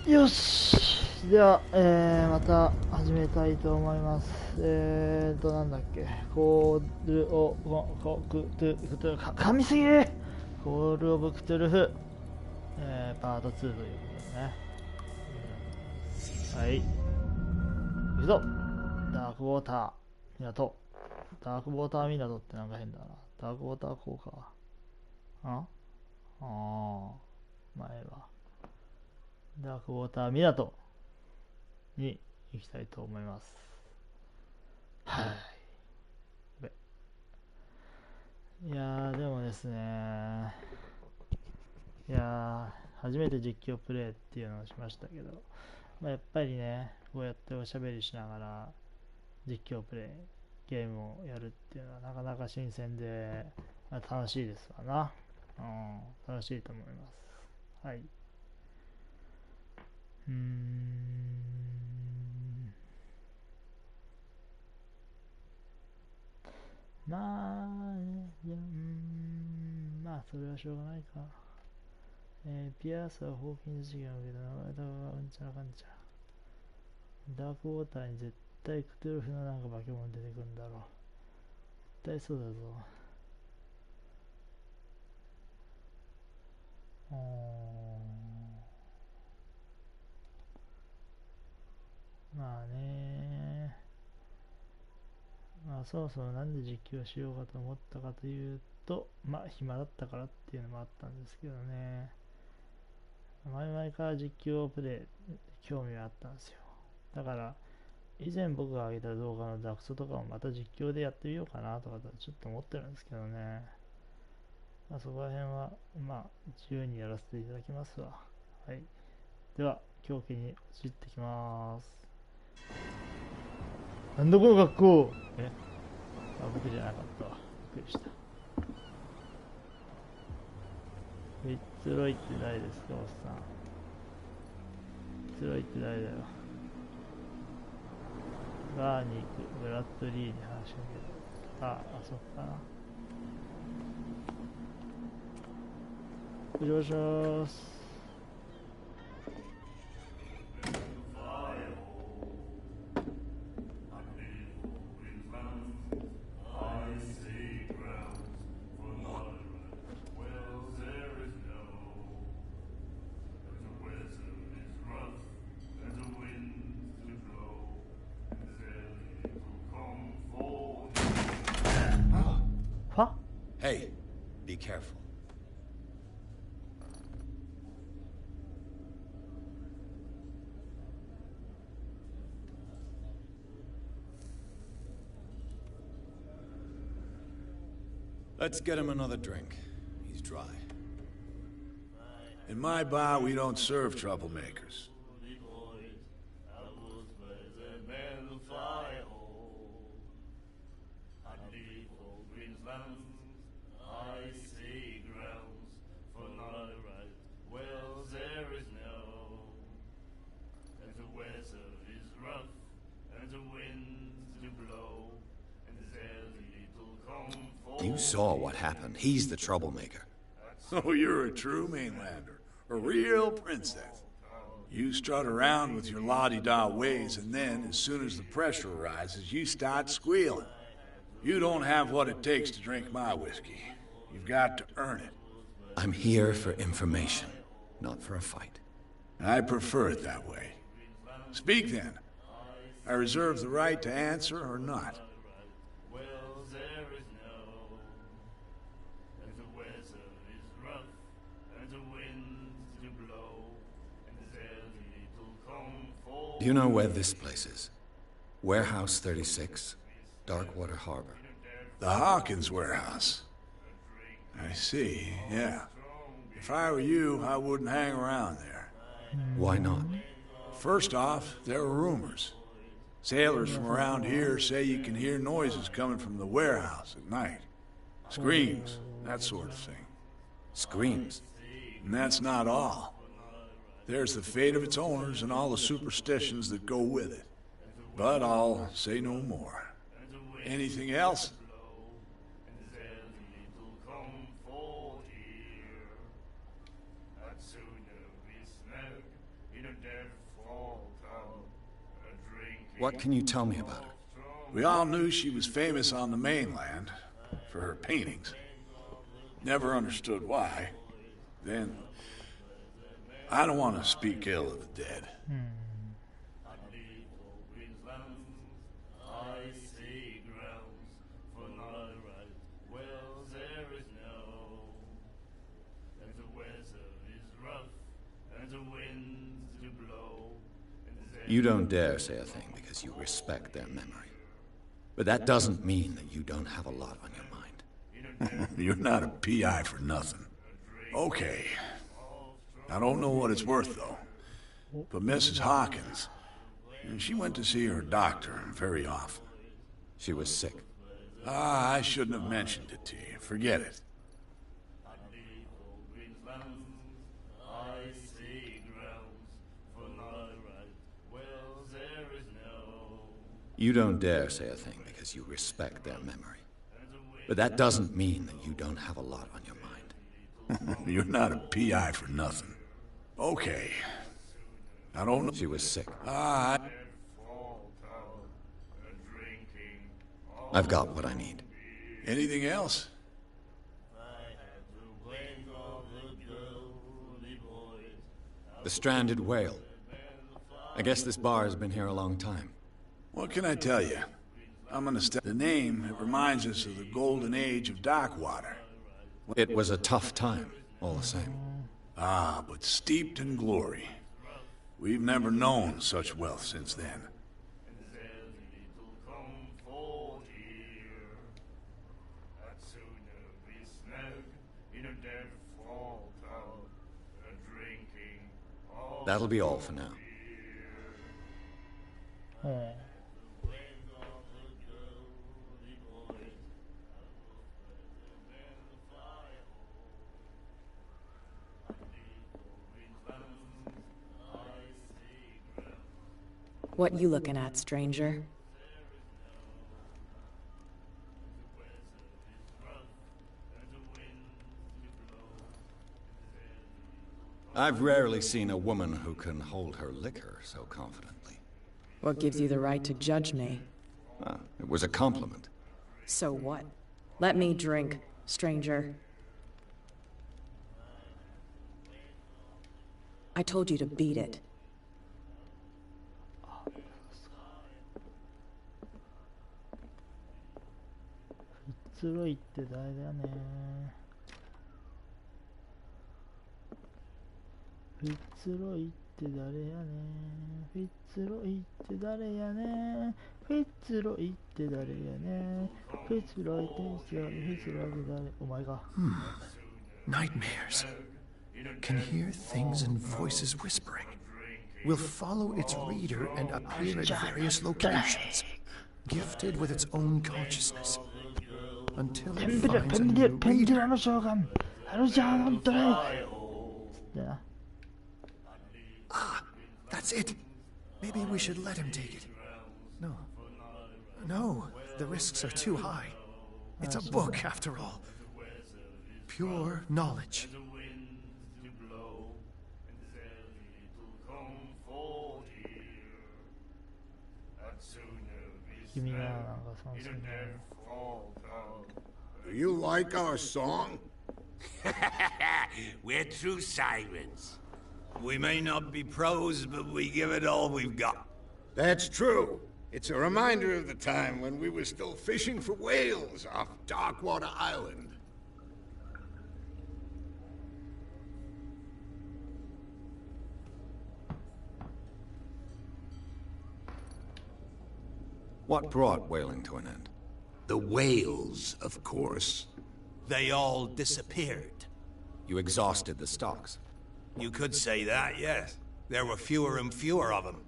よし。では、また始めたいと思います。なんだっけ。コールオブクトゥルフ、噛みすぎ。コールオブクトゥルフ、パート2ということでね。はい。行くぞ。ダークウォーター、港。ダークウォーター港ってなんか変だな。ダークウォーター効果。ああ、前は。ダークウォーター港に行きたいと思います。はい。いやー、でもですね、いやー、初めて実況プレイっていうのをしましたけど、やっぱりね、こうやっておしゃべりしながら実況プレイ、ゲームをやるっていうのはなかなか新鮮で、楽しいですわな。楽しいと思います。はい。まあね、まあ、それはしょうがないか。ピアースはホーキンズ事件を受けた名前だが、うんちゃらかんちゃ。ダークウォーターに絶対クトゥルフのなんか化け物出てくるんだろう。絶対そうだぞ。まあね。まあそもそもなんで実況しようかと思ったかというと、暇だったからっていうのもあったんですけどね。前々から実況プレイ興味があったんですよ。だから以前僕が上げた動画のダクソとかもまた実況でやってみようかなとかちょっと思ってるんですけどね。そこら辺は自由にやらせていただきますわ。はい。では狂気に移ってきます。なんだこの学校。僕じゃなかったわ。びっくりした。フィッツロイって誰ですか、おっさん。フィッツロイって誰だよ。バーに行く。ブラッドリーに話しかける。そっかな。お邪魔します。Hey, be careful. Let's get him another drink. He's dry. In my bar, we don't serve troublemakers. You saw what happened. He's the troublemaker. So you're a true mainlander, a real princess. You strut around with your la-di-da ways, and then, as soon as the pressure arises, you start squealing. You don't have what it takes to drink my whiskey. You've got to earn it. I'm here for information, not for a fight. I prefer it that way. Speak then. I reserve the right to answer or not. Do you know where this place is? Warehouse 36, Darkwater Harbor. The Hawkins warehouse. I see, yeah. If I were you, I wouldn't hang around there. Why not? First off, there are rumors. Sailors from around here say you can hear noises coming from the warehouse at night. Screams, that sort of thing. Screams? And that's not all. There's the fate of its owners and all the superstitions that go with it. But I'll say no more. Anything else? What can you tell me about her? We all knew she was famous on the mainland for her paintings. Never understood why. Then, I don't want to speak ill of the dead. You don't dare say a thing because you respect their memory. But that doesn't mean that you don't have a lot on your mind. You're not a PI for nothing. Okay. I don't know what it's worth, though. But Mrs. Hawkins, she went to see her doctor very often. She was sick. Ah, I shouldn't have mentioned it to you. Forget it. You don't dare say a thing because you respect their memory. But that doesn't mean that you don't have a lot on your mind. You're not a PI for nothing. Okay. I don't know. She was sick. Ah, I've got what I need. anything else? The stranded whale. I guess this bar has been here a long time. What can I tell you? I'm gonna step. The name, it reminds us of the golden age of Darkwater. It was a tough time, all the same. Ah, but steeped in glory. We've never known such wealth since then. That'll be all for now. What you looking at, stranger? I've rarely seen a woman who can hold her liquor so confidently. What gives you the right to judge me? Ah, it was a compliment. So what? Let me drink, stranger. I told you to beat it. Oh my god. Nightmares. Can hear things and voices whispering. Will follow its reader and appear at various locations, gifted with its own consciousness. Until it finds a new reader. Ah, that's it. Maybe we should let him take it. No. No, the risks are too high. It's a book, after all. Pure knowledge. Do you like our song? We're true sirens. We may not be pros, but we give it all we've got. That's true. It's a reminder of the time when we were still fishing for whales off Darkwater Island. What brought whaling to an end? The whales, of course. They all disappeared. You exhausted the stocks. You could say that, yes. There were fewer and fewer of them.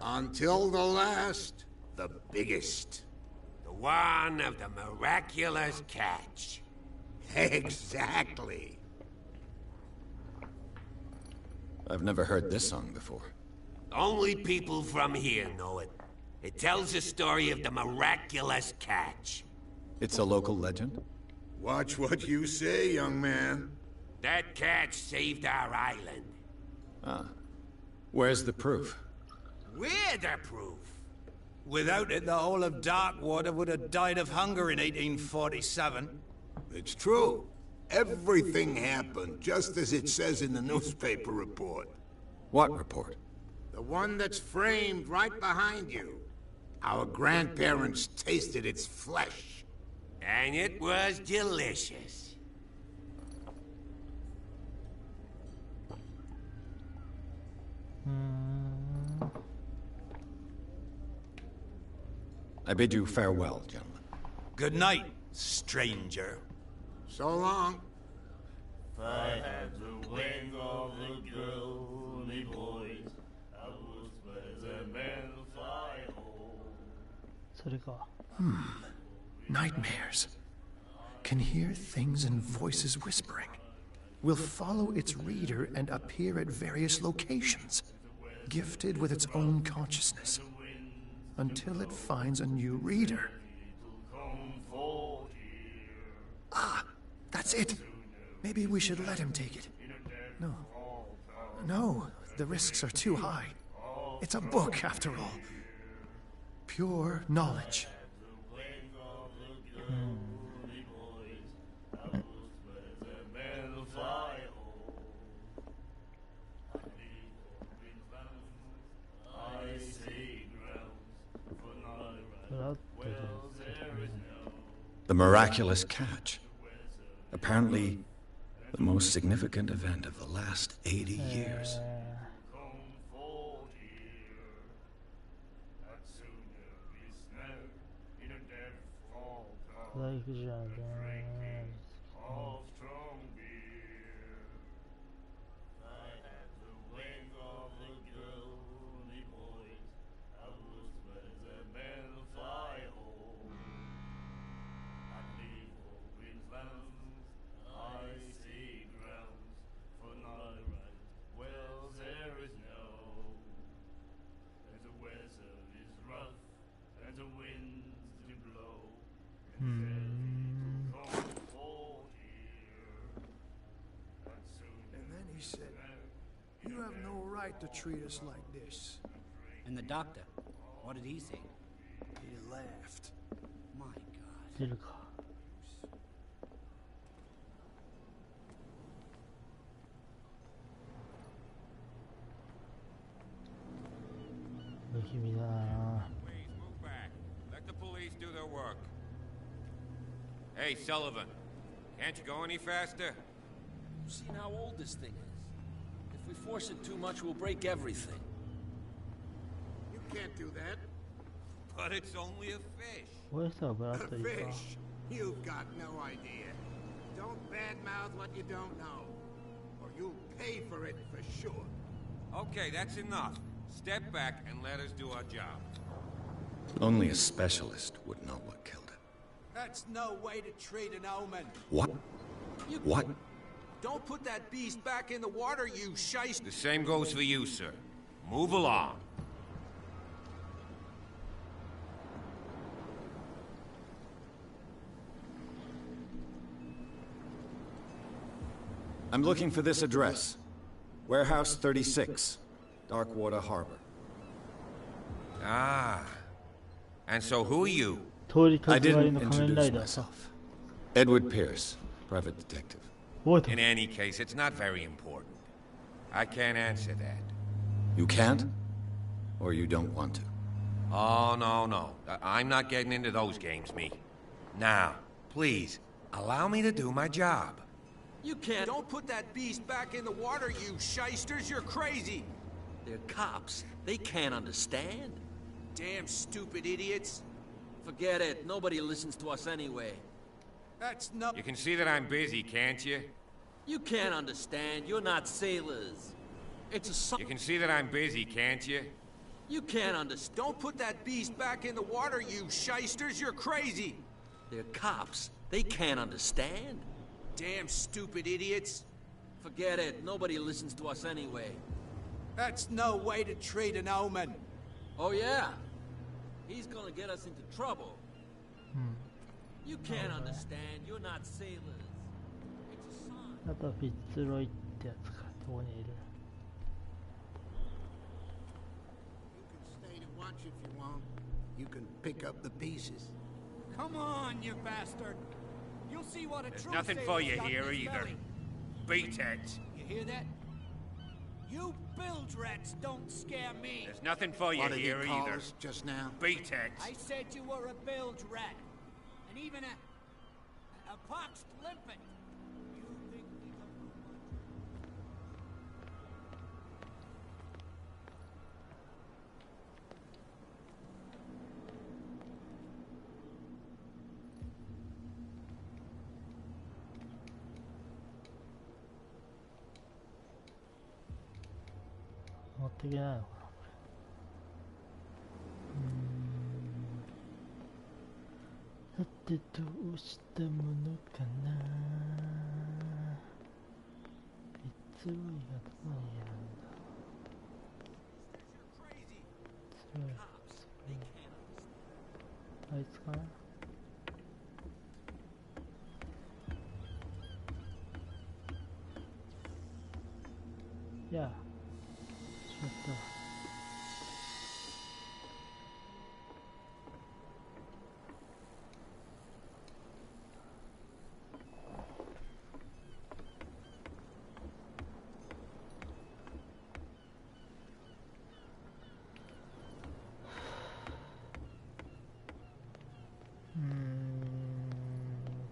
Until the last, the biggest. The one of the miraculous catch. Exactly. I've never heard this song before. Only people from here know it. It tells the story of the miraculous catch. It's a local legend? Watch what you say, young man. That catch saved our island. Ah. Where's the proof? We're the proof. Without it, the whole of Darkwater would have died of hunger in 1847. It's true. Everything happened just as it says in the newspaper report. What report? The one that's framed right behind you. Our grandparents tasted its flesh. And it was delicious. I bid you farewell, gentlemen. Good night, stranger. So long. If I had the wing of the girly boys, I would spread them in the fire hole. それか。 Nightmares. Can hear things and voices whispering. Will follow its reader and appear at various locations. Gifted with its own consciousness. Until it finds a new reader. Ah, that's it. Maybe we should let him take it. No. No, the risks are too high. It's a book, after all. Pure knowledge. The miraculous catch. Apparently, the most significant event of the last 80 years. Like Jordan. And then he said, "You have no right to treat us like this." And the doctor, what did he say? He laughed. My God. 出るか。不気味だな。 Please move back. Let the police do their work. Hey, Sullivan. Can't you go any faster? You've seen how old this thing is. If we force it too much, we'll break everything. You can't do that. But it's only a fish. こういう人はブラッ A ドリーか。 fish. You've got no idea. Don't badmouth what you don't know. Or you'll pay for it for sure. Okay, that's enough. Step back and let us do our job. Only a specialist would know what killed it. That's no way to treat an omen. What? What? Don't put that beast back in the water, you shiest. The same goes for you, sir. Move along. I'm looking for this address. Warehouse 36, Darkwater Harbor. Ah. And so who are you? 通り I かかり didn't の仮面ラ introduce イダーさ。 myself. Edward Pierce, private detective. 覚えて In る。 any case, it's not very important. I can't answer that. You can't? Or you don't want to? Oh, no, no. I'm not getting into those games, me. Now, please, allow me to do my job. You can't. Don't put that beast back in the water, you shysters. You're crazy. They're cops. They can't understand. Damn stupid idiots. Forget it. Nobody listens to us anyway. That's no. You can see that I'm busy, can't you? You can't understand. You're not sailors. It's a song. You can see that I'm busy, can't you? You can't understand. Don't put that beast back in the water, you shysters. You're crazy. They're cops. They can't understand. Damn stupid idiots. Forget it. Nobody listens to us anyway. That's no way to treat an omen. Oh, yeah? He's gonna get us into trouble. You can't understand. You're not sailors. It's a sign. あとはフィッツロイってやつか。どこにいる？ lunch if you want. You can pick up the pieces. Come on, you bastard! You'll see what a There's true nothing sailor's for you got in here his either. belly. Beat it. You hear that? You bilge rats don't scare me. There's nothing for you What did he here call either. us just now? Beat it. I said you were a bilge rat. And even a poxed limpet. You think we don't know much?持っていけないのかなこれ。さてどうしたものかな。つろいがどこにいるんだ。つろい。あいつかな。いや。しまった。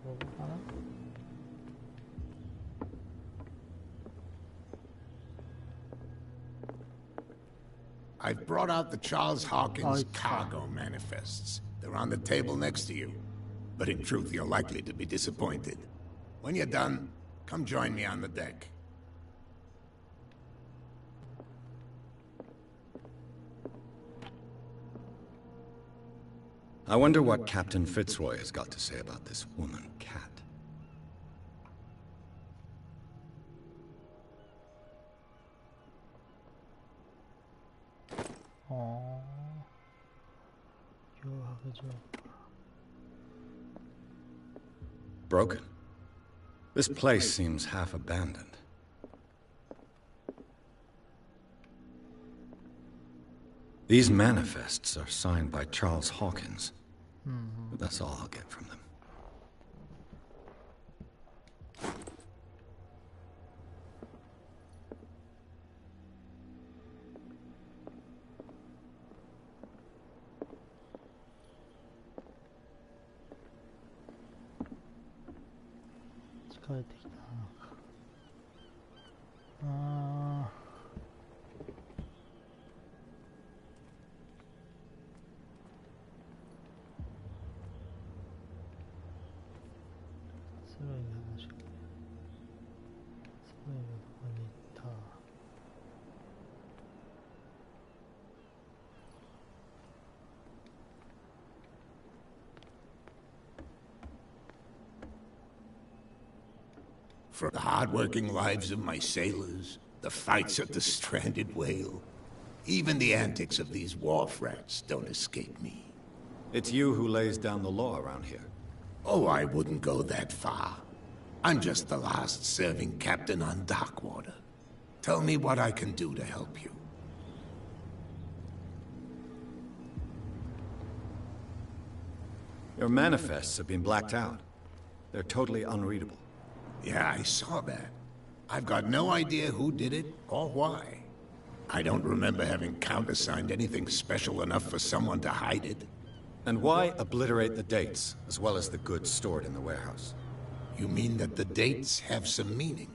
ここかな。I've brought out the Charles Hawkins cargo manifests. They're on the table next to you. But in truth, you're likely to be disappointed. When you're done, come join me on the deck. I wonder what Captain Fitzroy has got to say about this woman, Cat. Broken. This place seems half abandoned. These manifests are signed by Charles Hawkins. But that's all I'll get from them. For the hard-working lives of my sailors, the fights at the stranded whale, even the antics of these wharf rats don't escape me. It's you who lays down the law around here. Oh, I wouldn't go that far. I'm just the last serving captain on Darkwater. Tell me what I can do to help you. Your manifests have been blacked out. They're totally unreadable. Yeah, I saw that. I've got no idea who did it or why. I don't remember having countersigned anything special enough for someone to hide it. And why obliterate the dates, as well as the goods stored in the warehouse? You mean that the dates have some meaning?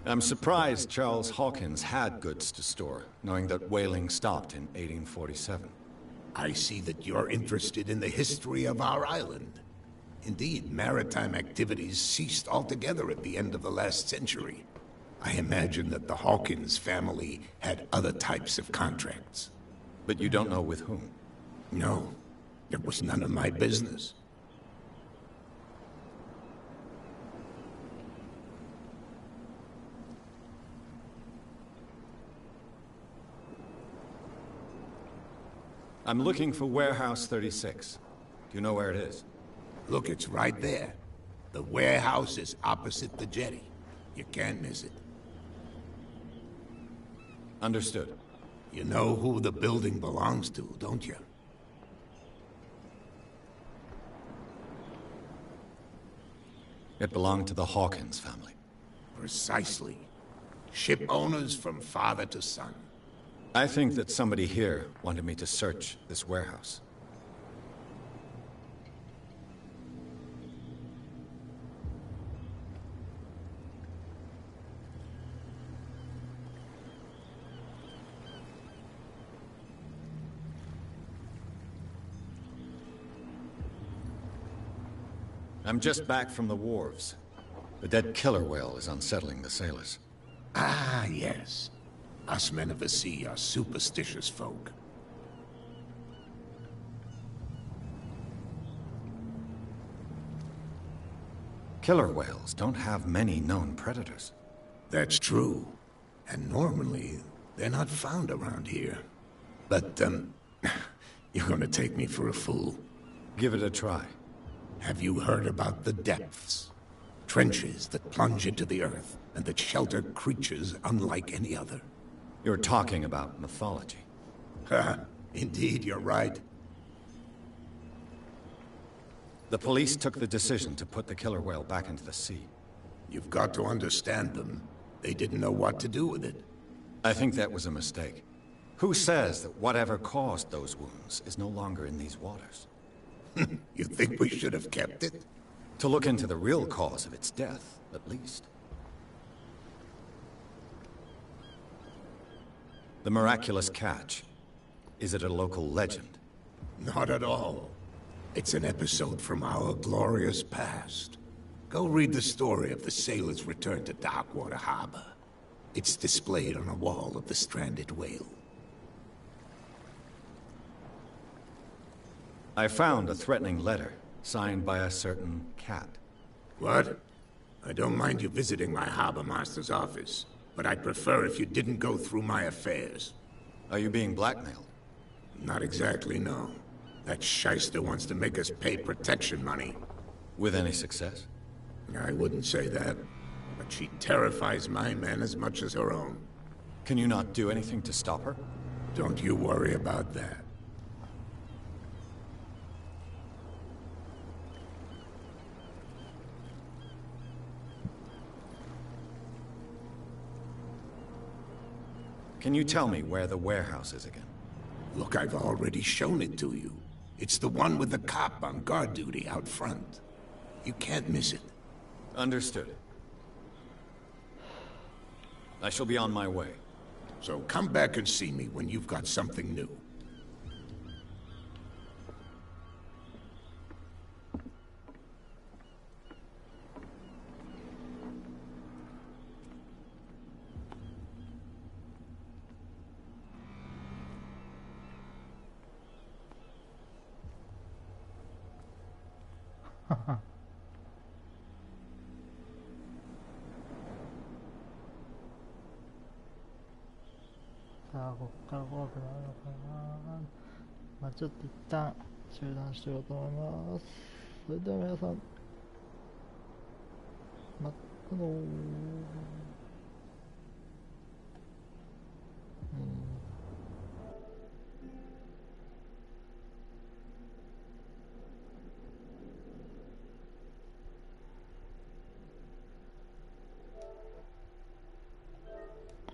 I'm surprised Charles Hawkins had goods to store, knowing that whaling stopped in 1847. I see that you're interested in the history of our island. Indeed, maritime activities ceased altogether at the end of the last century. I imagine that the Hawkins family had other types of contracts. But you don't know with whom? No, it was none of my business. I'm looking for Warehouse 36. Do you know where it is? Look, it's right there. The warehouse is opposite the jetty. You can't miss it. Understood. You know who the building belongs to, don't you? It belonged to the Hawkins family. Precisely. Ship owners from father to son. I think that somebody here wanted me to search this warehouse. I'm just back from the wharves. The dead killer whale is unsettling the sailors. Ah, yes. Us men of the sea are superstitious folk. Killer whales don't have many known predators. That's true. And normally, they're not found around here. But, you're gonna take me for a fool. Give it a try. Have you heard about the depths? Trenches that plunge into the earth, and that shelter creatures unlike any other. You're talking about mythology. Ha! Indeed, you're right. The police took the decision to put the killer whale back into the sea. You've got to understand them. They didn't know what to do with it. I think that was a mistake. Who says that whatever caused those wounds is no longer in these waters? You think we should have kept it? To look into the real cause of its death, at least. The miraculous catch. Is it a local legend? Not at all. It's an episode from our glorious past. Go read the story of the sailor's return to Darkwater Harbor. It's displayed on a wall of the stranded whale. I found a threatening letter, signed by a certain cat. What? I don't mind you visiting my harbor master's office, but I'd prefer if you didn't go through my affairs. Are you being blackmailed? Not exactly, no. That shyster wants to make us pay protection money. With any success? I wouldn't say that, but she terrifies my men as much as her own. Can you not do anything to stop her? Don't you worry about that. Can you tell me where the warehouse is again? Look, I've already shown it to you. It's the one with the cop on guard duty out front. You can't miss it. Understood. I shall be on my way. So come back and see me when you've got something new.さあ、こっから怖くなるのかな。まあちょっと一旦中断しようと思います。それでは皆さん、またのー。